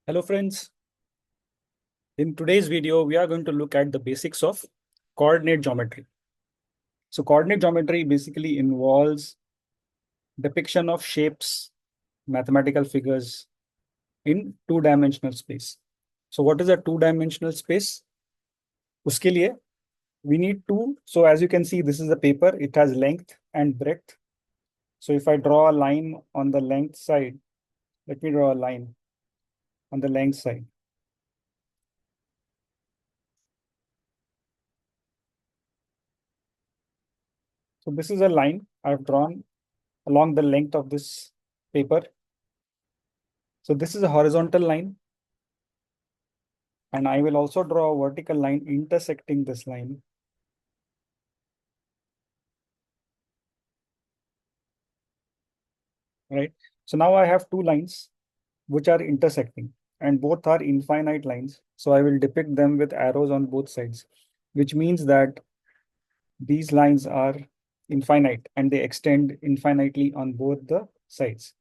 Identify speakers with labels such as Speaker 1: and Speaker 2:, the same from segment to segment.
Speaker 1: Hello friends, in today's video we are going to look at the basics of coordinate geometry. So coordinate geometry basically involves depiction of shapes, mathematical figures in two-dimensional space. So what is a two-dimensional space? Uske liye we need to, so as you can see, this is a paper, it has length and breadth. So if I draw a line on the length side, let me draw a line on the length side. So this is a line I've drawn along the length of this paper. So this is a horizontal line, and I will also draw a vertical line intersecting this line. Right. So now I have two lines which are intersecting, and both are infinite lines. So I will depict them with arrows on both sides, which means that these lines are infinite and they extend infinitely on both the sides.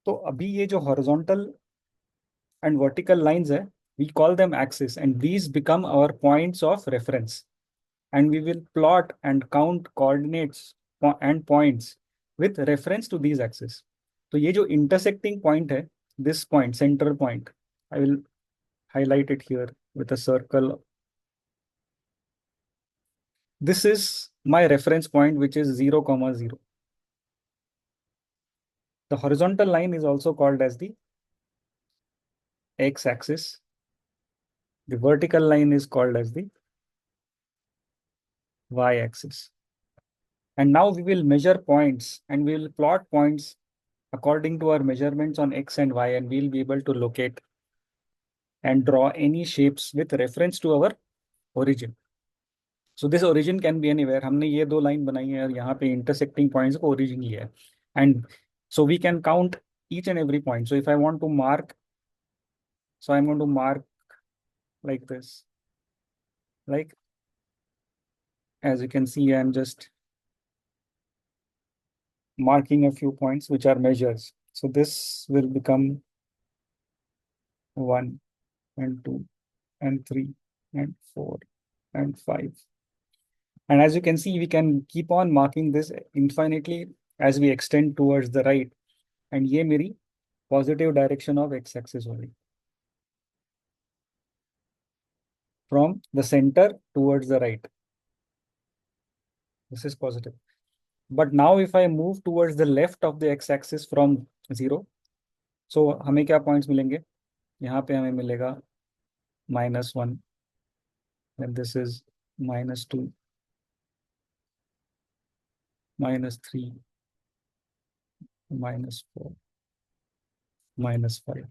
Speaker 1: तो अभी ये जो horizontal and vertical lines है, we call them axes, and these become our points of reference. And we will plot and count coordinates and points with reference to these axes. तो ये जो intersecting point है, this point, center point, I will highlight it here with a circle. This is my reference point, which is 0, 0. The horizontal line is also called as the x-axis. The vertical line is called as the y-axis. And now we will measure points and we will plot points according to our measurements on x and y, and we'll be able to locate and draw any shapes with reference to our origin. So this origin can be anywhere. हमने ये दो line बनाई है और यहाँ पे intersecting points को origin लिया है. And so we can count each and every point. So if I want to mark, so I'm going to mark like this. Like, as you can see, I'm just marking a few points which are measures. So this will become 1 and 2 and 3 and 4 and 5. And as you can see, we can keep on marking this infinitely as we extend towards the right. And ये मेरी positive direction of x-axis होगी. From the center towards the right. This is positive. But now if I move towards the left of the x-axis from 0, so हमें क्या points मिलेंगे? यहाँ पे हमें मिलेगा -1. And this is -2, -3, -4, -5,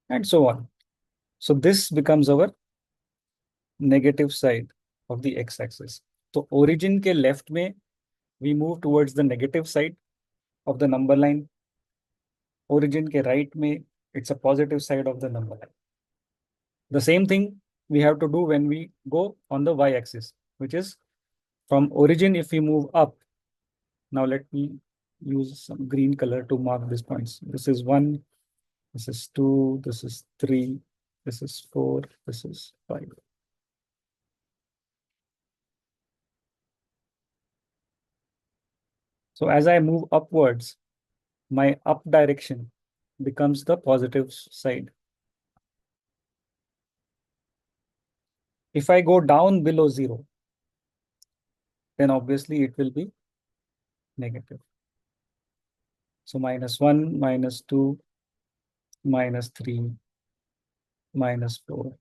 Speaker 1: and so on. So this becomes our negative side of the x-axis. So origin के left में we move towards the negative side of the number line. Origin के right में it's a positive side of the number line. The same thing we have to do when we go on the y-axis, which is from origin if we move up. Now let me use some green color to mark these points. This is 1, this is 2, this is 3, this is 4, this is 5. So as I move upwards, my up direction becomes the positive side. If I go down below 0, then obviously it will be negative. So -1, -2, -3, -4,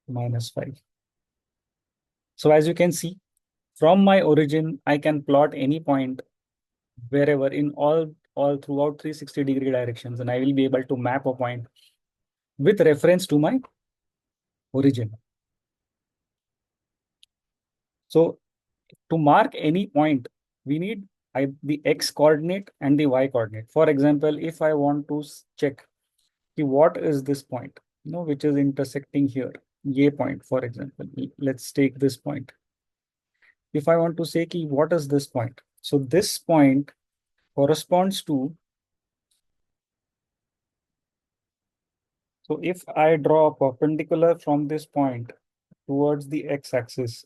Speaker 1: -5. So as you can see, from my origin, I can plot any point wherever in all throughout 360-degree directions, and I will be able to map a point with reference to my origin. So to mark any point, we need the x coordinate and the y coordinate. For example, if I want to check what is this point, which is intersecting here, ye point, for example, let's take this point. If I want to say what is this point, so this point corresponds to So if I draw a perpendicular from this point towards the x-axis,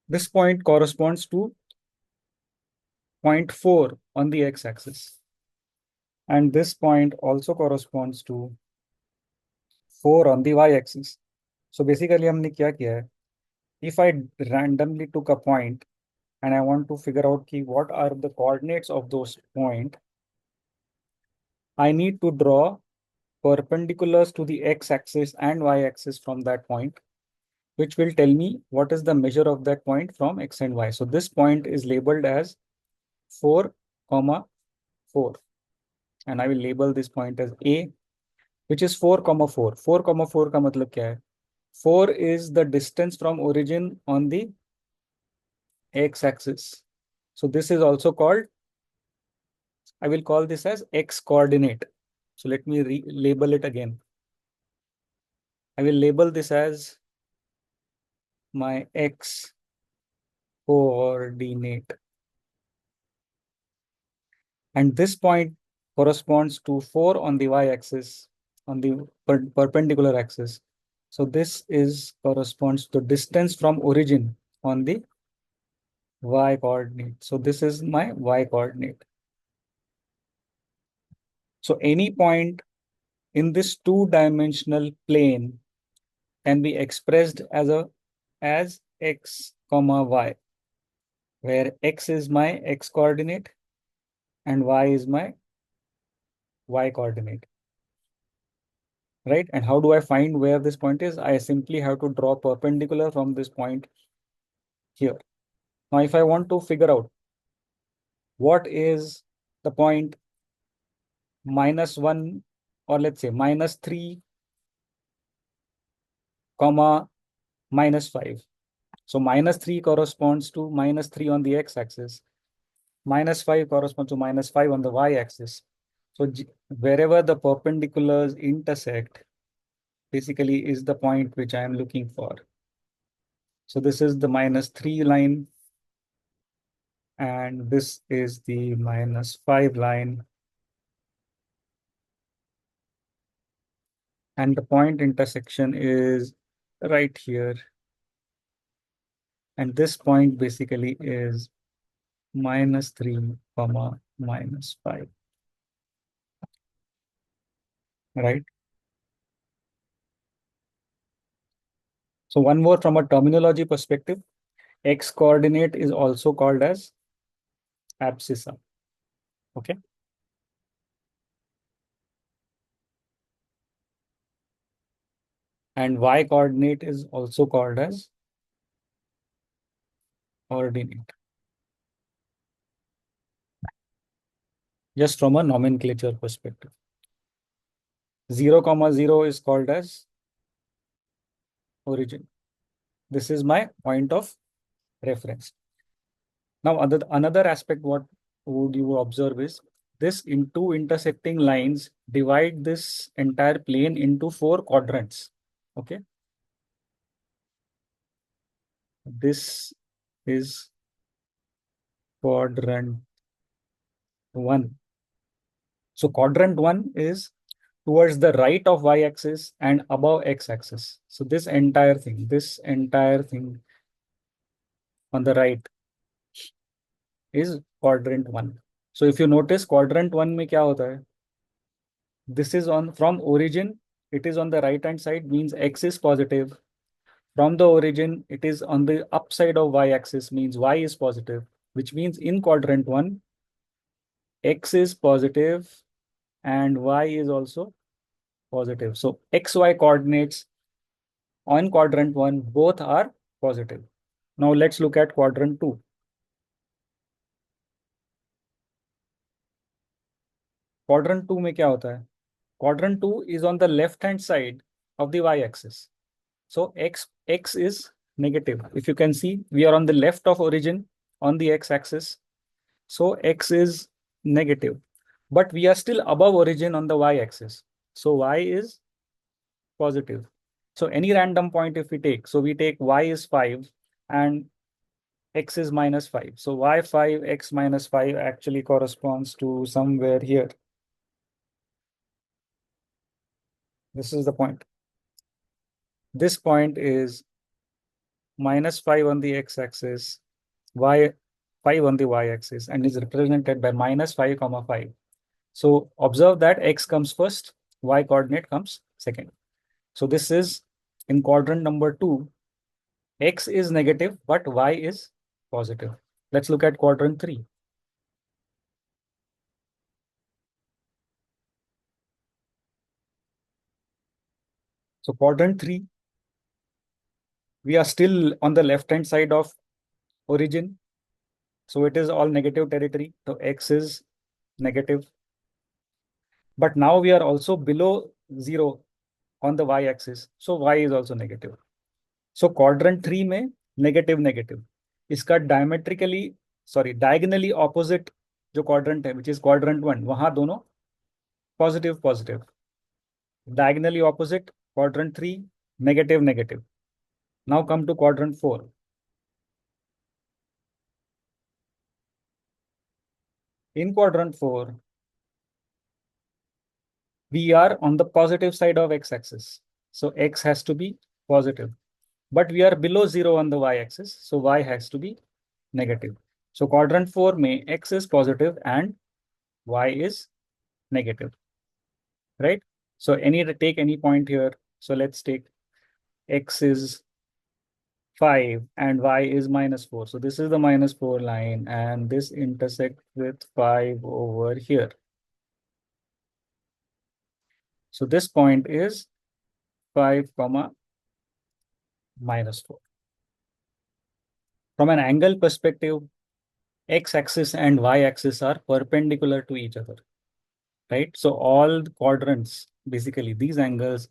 Speaker 1: this point corresponds to point 4 on the x-axis. And this point also corresponds to 4 on the y-axis. So basically हमने क्या किया है? If I randomly took a point and I want to figure out what are the coordinates of those point, I need to draw perpendiculars to the x-axis and y-axis from that point, which will tell me what is the measure of that point from x and y. So this point is labeled as 4, 4. And I will label this point as A, which is 4, 4. 4, 4 का मतलब क्या है? 4 is the distance from origin on the x-axis. So this is also called, I will call this as x coordinate. So let me label it again. I will label this as my x coordinate. And this point corresponds to 4 on the y-axis, on the perpendicular axis. So this is corresponds to distance from origin on the y coordinate. So this is my y coordinate. So any point in this two-dimensional plane can be expressed as x comma y, where x is my x coordinate and y is my y coordinate. Right? And how do I find where this point is? I simply have to draw perpendicular from this point here. Now, if I want to figure out what is the point -1, or let's say -3, comma -5. So -3 corresponds to -3 on the x-axis. -5 corresponds to -5 on the y-axis. So wherever the perpendiculars intersect, basically is the point which I am looking for. So this is the -3 line, and this is the -5 line. And the point intersection is right here. And this point basically is -3, comma -5. Right? So one more from a terminology perspective, x coordinate is also called as abscissa. Okay. And y coordinate is also called as ordinate. Just from a nomenclature perspective. 0, 0 is called as origin. This is my point of reference. Now, another aspect, what would you observe is this two intersecting lines divide this entire plane into 4 quadrants. Okay. This is quadrant 1. So quadrant 1 is towards the right of y-axis and above x-axis. So this entire thing on the right is quadrant 1. So if you notice, quadrant 1 में क्या होता है? This is on from origin, it is on the right hand side, means x is positive. From the origin, it is on the upside of y-axis, means y is positive, which means in quadrant 1, x is positive and y is also positive. So xy coordinates on quadrant 1 both are positive. Now let's look at quadrant 2. Quadrant 2 में क्या होता है? Quadrant 2 is on the left hand side of the y-axis. So x is negative. If you can see, we are on the left of origin on the x-axis. So x is negative, but we are still above origin on the y-axis. So y is positive. So any random point if we take, so we take y is 5 and x is minus 5. So y5 x minus 5 actually corresponds to somewhere here. This is the point. This point is minus 5 on the x-axis, y 5 on the y-axis, and is represented by minus 5 comma 5. So observe that x comes first, y coordinate comes second. So this is in quadrant number 2, x is negative, but y is positive. Let's look at quadrant 3. So quadrant 3, we are still on the left-hand side of origin. So it is all negative territory. So x is negative. But now we are also below 0 on the y-axis. So y is also negative. So quadrant 3 में negative negative. इसका diagonally opposite जो quadrant है, which is quadrant 1, वहां दोनों positive positive. Diagonally opposite quadrant 3, negative negative. Now come to quadrant 4. In quadrant 4, we are on the positive side of x-axis. So x has to be positive. But we are below 0 on the y-axis. So y has to be negative. So quadrant 4 में x is positive and y is negative. Right? So take any point here. So let's take x is 5 and y is minus 4. So this is the minus 4 line and this intersects with 5 over here. So this point is 5 comma minus 4. From an angle perspective, x-axis and y-axis are perpendicular to each other, right? So all the quadrants, basically these angles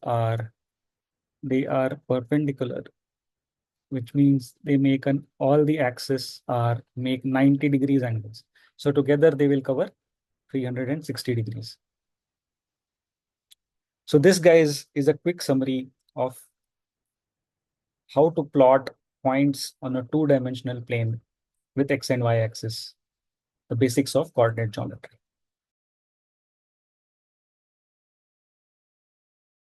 Speaker 1: they are perpendicular, which means they make all the axes make 90 degrees angles. So together they will cover 360 degrees. So this, guys, is a quick summary of how to plot points on a two-dimensional plane with x and y axis, the basics of coordinate geometry.